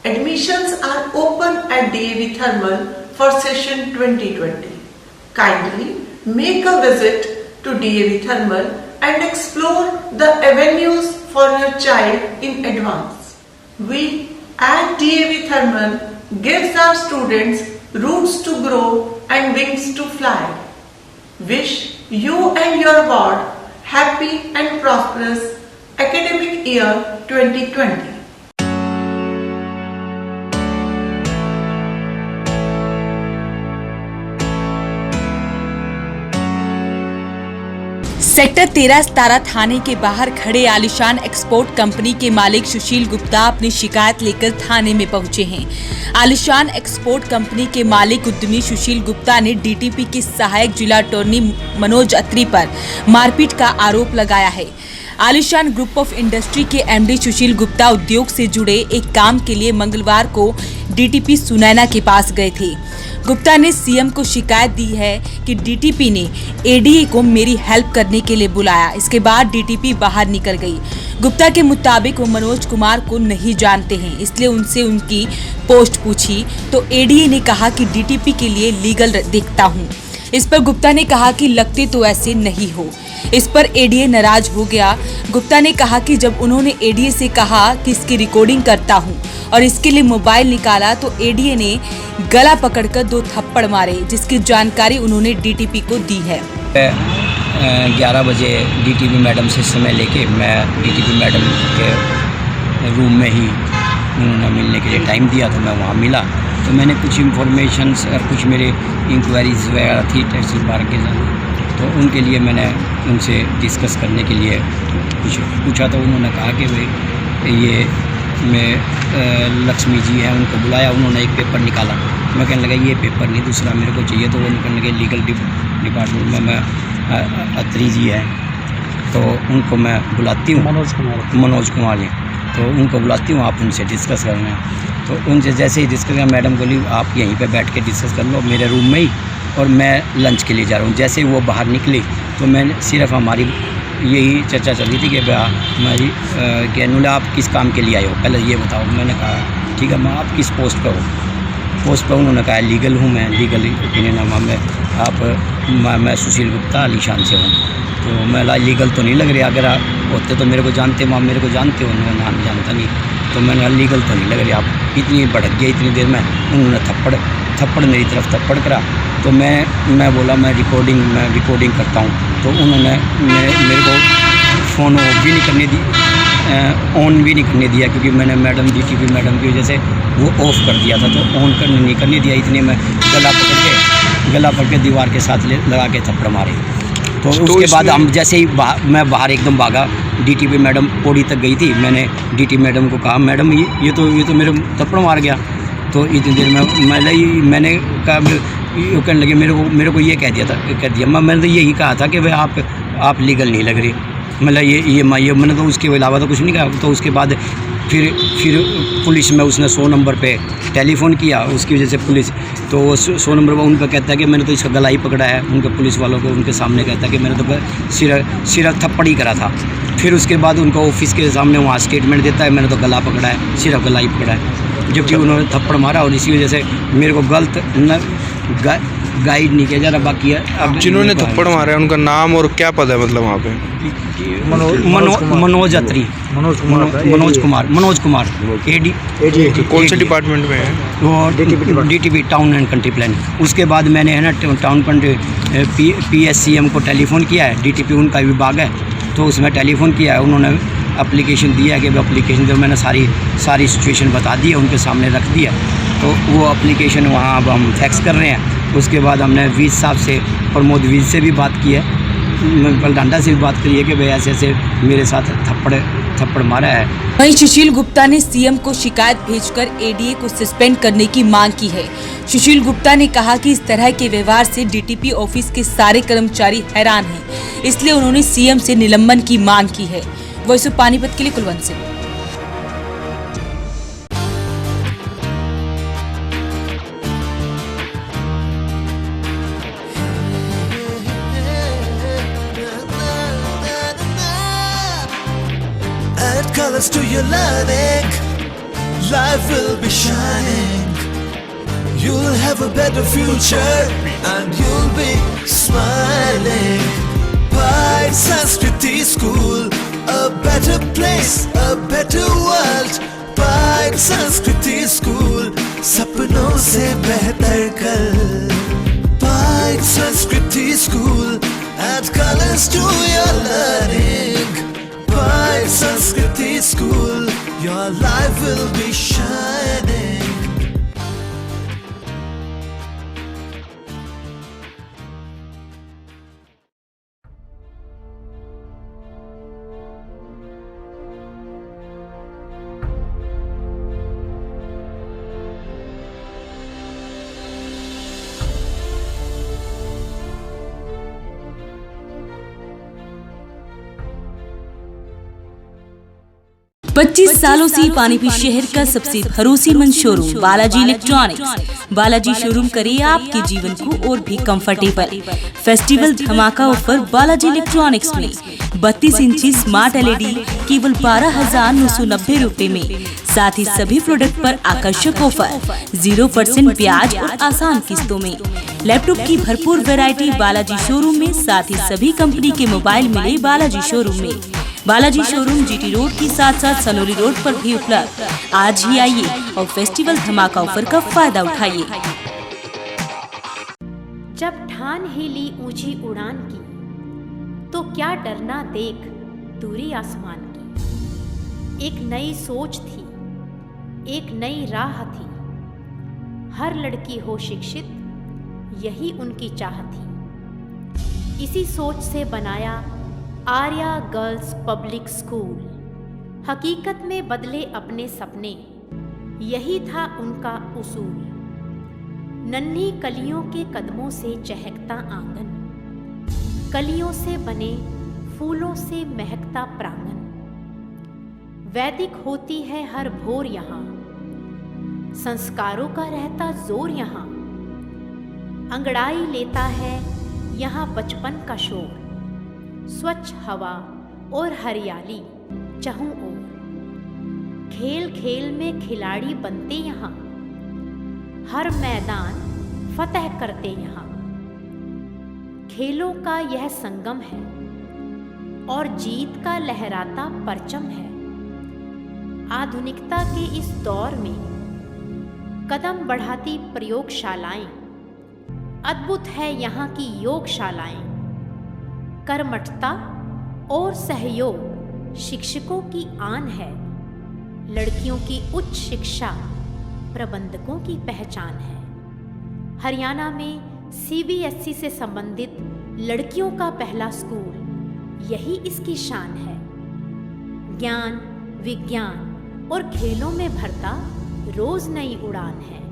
Admissions are open at DAV Thermal for session 2020. Kindly make a visit to DAV Thermal and explore the avenues for your child in advance. We at DAV Thermal gives our students roots to grow and wings to fly. Wish you and your ward happy and prosperous academic year 2020. Sector 13-17 थाने के बाहर खड़े आलिशान export company के मालिक सुशील गुप्ता अपनी शिकायत लेकर थाने में पहुंचे हैं। आलिशान एक्सपोर्ट कंपनी के मालिक उद्यमी सुशील गुप्ता ने डीटीपी के सहायक जिला अटॉर्नी मनोज अत्री पर मारपीट का आरोप लगाया है। आलिशान ग्रुप ऑफ इंडस्ट्री के एमडी सुशील गुप्ता उद्योग से जुड़े एक काम के लिए मंगलवार को डीटीपी सुनैना के पास गए थे। गुप्ता ने सीएम को शिकायत दी है कि डीटीपी ने एडीए को मेरी हेल्प करने के लिए बुलाया। इसके बाद डीटीपी बाहर निकल गई। गुप्ता के मुताबिक वो मनोज कुमार को नहीं जानते हैं, इसलिए उनसे उनकी पोस्ट पूछी तो एडीए ने कहा कि डीटीपी के लिए लीगल देखता हूँ। इस पर गुप्ता ने कहा कि लगते तो ऐसे नहीं हो। इस पर एडीए नाराज हो गया। गुप्ता ने कहा कि जब उन्होंने एडीए से कहा कि इसकी रिकॉर्डिंग करता हूं और इसके लिए मोबाइल निकाला तो एडीए ने गला पकड़कर 2 थप्पड़ मारे, जिसकी जानकारी उन्होंने डीटीपी को दी है। 11 बजे डीटीपी मैडम से समय लेके मैं डीटीपी मैडम के रूम में ही उन्होंने मिलने के लिए टाइम दिया, तो मैं वहाँ मिला। तो मैंने कुछ इंफॉर्मेशंस और कुछ मेरे इंक्वायरीज वगैरह थी तहसील पार्क के साथ, तो उनके लिए मैंने उनसे डिस्कस करने के लिए कुछ पूछा। तो उन्होंने कहा कि भाई ये मैं लक्ष्मी जी हैं, उनको बुलाया। उन्होंने एक पेपर निकाला। मैं कहने लगा ये पेपर नहीं, दूसरा मेरे को चाहिए। तो वो कहने लगे लीगल डिपार्टमेंट में मैं अत्री जी हैं, तो उनको मैं बुलाती हूँ, मनोज कुमार जी, तो उनको बुलाती हूँ, आप उनसे डिस्कस करना। तो उनसे जैसे ही डिस्कस किया, मैडम बोली आप यहीं पे बैठ के डिस्कस कर लो मेरे रूम में ही, और मैं लंच के लिए जा रहा हूँ। जैसे ही वो बाहर निकली तो मैंने सिर्फ हमारी यही चर्चा चल रही थी कि हमारी कहने आप किस काम के लिए आए हो, पहले ये बताओ। मैंने कहा ठीक है, मैं आप किस पोस्ट पर हो? पोस्ट पर उन्होंने कहा लीगल हूँ मैं, लीगल ओपिनियन में आप मैं सुशील गुप्ता आलिशान से हूँ। तो मैं लीगल तो नहीं लग रहा, अगर आप होते तो मेरे को जानते, आप मेरे को जानते हो, उन्होंने नाम जानता नहीं। तो मैंने लीगल तो नहीं लग रहा। आप इतनी भड़क गया इतनी देर में, उन्होंने थप्पड़ मेरी तरफ थप्पड़ करा। तो मैं बोला मैं रिकॉर्डिंग करता हूँ। तो उन्होंने मेरे को फ़ोन ऑफ भी नहीं करने दी, ऑन भी नहीं करने दिया, क्योंकि मैंने मैडम डीटीपी मैडम की वजह से वो ऑफ़ कर दिया था। तो ऑन नहीं करने दिया। इतने में गला पकड़ के दीवार के साथ लगा के थप्पड़ मारे। तो उसके बाद हम जैसे ही मैं बाहर एकदम भागा, डीटीपी मैडम पौड़ी तक गई थी। मैंने डीटीपी मैडम को कहा मैडम ये तो मेरे थप्पड़ मार गया। तो इतनी देर में मैंने कहा, कहने लगे मेरे को ये कह दिया। मैंने तो यही कहा था कि भाई आप लीगल नहीं लग रही। मतलब ये मैंने तो उसके अलावा तो कुछ नहीं कहा। तो उसके बाद फिर पुलिस में उसने 100 नंबर पे टेलीफ़ोन किया। उसकी वजह से पुलिस तो 100 नंबर पर उन पर कहता है कि मैंने तो इसका गला ही पकड़ा है। उनके पुलिस वालों को उनके सामने कहता है कि मैंने तो सिर्फ थप्पड़ ही करा था। फिर उसके बाद उनका ऑफिस के सामने वहाँ स्टेटमेंट देता है मैंने तो गला पकड़ा है, सिर्फ गला ही पकड़ा है, जबकि उन्होंने थप्पड़ मारा। और इसी वजह से मेरे को गलत गाइड नहीं किया जा रहा। बाकी अब जिन्होंने थप्पड़ मारा है उनका नाम और क्या पद है, मतलब वहाँ पे? मनोज अत्री, मनोज कुमार एडी। कौन से डिपार्टमेंट में है वो? DTP town and country planning. उसके बाद मैंने है ना टाउन PSCM को टेलीफ़ोन किया है। डीटीपी उनका विभाग है, तो उसमें टेलीफ़ोन किया है। उन्होंने एप्लीकेशन दिया कि एप्लीकेशन जब मैंने सारी सिचुएशन बता दी है, उनके सामने रख दिया। तो वो एप्लीकेशन वहाँ अब हम फैक्स कर रहे हैं। उसके बाद हमने वीज साहब से, प्रमोद वीज से भी बात की है, बलडांडा से भी बात करी है कि भाई ऐसे मेरे साथ थप्पड़ मारा है। वहीं सुशील गुप्ता ने सीएम को शिकायत भेजकर एडीए को सस्पेंड करने की मांग की है। सुशील गुप्ता ने कहा कि इस तरह के व्यवहार से डीटीपी ऑफिस के सारे कर्मचारी हैरान हैं, इसलिए उन्होंने सीएम से निलंबन की मांग की है। वॉइस ऑफ पानीपत के लिए Kulwant Singh. Colors to your learning, life will be shining. You'll have a better future and you'll be smiling. Pride Sanskriti School, a better place, a better world. Pride Sanskriti School, सपनों से बेहतर कल. Pride Sanskriti School, add colors to your learning. Pride Sanskriti School, your life will be shining. पच्चीस सालों से पानीपत शहर का सबसे भरोसेमंद showroom Balaji electronics. Balaji showroom करे आपके जीवन को और भी कंफर्टेबल। फेस्टिवल धमाका ऑफर बालाजी इलेक्ट्रॉनिक्स में 32 इंची स्मार्ट LED केवल 12,990 रूपए में। साथ ही सभी प्रोडक्ट पर आकर्षक ऑफर, 0% ब्याज और आसान किस्तों में। लैपटॉप की भरपूर वैरायटी बालाजी शोरूम में। साथ ही सभी कंपनी के मोबाइल मिले बालाजी शोरूम में। बालाजी शोरूम GT रोड की साथ साथ सनोली रोड पर भी उपलब्ध। आज ही आइए और फेस्टिवल धमाका ऑफर का फायदा उठाइए। जब ठान ही ली ऊंची उड़ान की, तो क्या डरना देख दूरी आसमान की। एक नई सोच थी, एक नई राह थी। हर लड़की हो शिक्षित, यही उनकी चाह थी। इसी सोच से बनाया आर्या गर्ल्स पब्लिक स्कूल। हकीकत में बदले अपने सपने, यही था उनका उसूल। नन्ही कलियों के कदमों से चहकता आंगन, कलियों से बने फूलों से महकता प्रांगण। वैदिक होती है हर भोर यहाँ, संस्कारों का रहता जोर यहाँ। अंगड़ाई लेता है यहाँ बचपन का शोर। स्वच्छ हवा और हरियाली चहुं ओर। खेल खेल में खिलाड़ी बनते यहाँ, हर मैदान फतह करते यहाँ। खेलों का यह संगम है और जीत का लहराता परचम है। आधुनिकता के इस दौर में कदम बढ़ाती प्रयोगशालाएं, अद्भुत है यहाँ की योगशालाएं। कर्मठता और सहयोग शिक्षकों की आन है। लड़कियों की उच्च शिक्षा प्रबंधकों की पहचान है। हरियाणा में CBSE से संबंधित लड़कियों का पहला स्कूल, यही इसकी शान है। ज्ञान, विज्ञान और खेलों में भरता रोज नई उड़ान है।